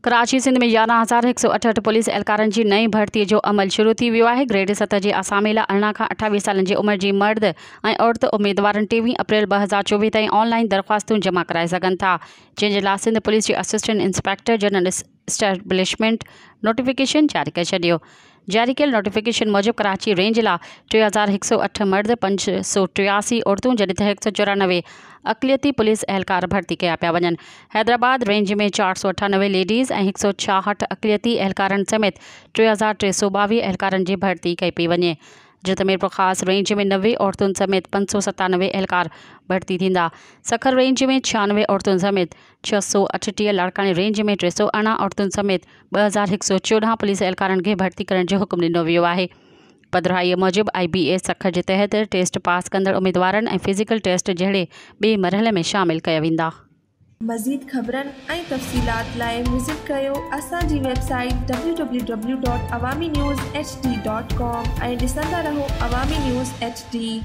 कराची सिंध में 11,168 पुलिस एहलकारनि जी नई भर्ती जो अमल शुरू थी वियो आहे। ग्रेड 7 जे असामी लाइ 18 खां 28 सालनि जी उमिरि जी मर्द ऐं औरत उम्मीदवारनि 23 अप्रैल 2024 ताईं ऑनलाइन दरख़्वास्तूं जमा कराए सघनि था, जंहिं जे लाइ सिंध पुलिस जे assistant inspector general establishment notification जारी करे छॾियो। जारी कयल नोटिफिकेशन मूजिब कराची रेंज लाइ 3,108 मर्द, 583 औरतूं जॾहिं त 194 अक़लियती पुलिस एहलकार भर्ती कया पिया वञनि। हैदराबाद रेंज में 498 लेडीज़ ऐं 166 अक़लियती एहलकारनि समेत 3,322 एहलकारनि जी भर्ती कई पई वञे। जतमेर ख़ासि रेंज में 90 औरतुनि समेत 597 एहलकार भर्ती थींदा। सखर रेंज में 96 औरतुनि समेत 638, लाड़कानी रेंज में 318 औरतुनि समेत 2,114 पुलिस एहलकारनि खे भर्ती करण जो हुकुम ॾिनो वियो आहे। पधराईअ मूजिबि IBA सखर जे तहत टेस्ट पास कंदड़ उम्मीदवारनि ऐं फिज़िकल टेस्ट जहिड़े ॿिए मरहले में शामिल कया वेंदा। मज़ीद ख़बरनि ऐं तफ़सीलात लाइ विज़िट कयो असांजी वेबसाइट www.awamiNewsHD.com ऐं ॾिसंदा रहो अवामी न्यूज़ HD।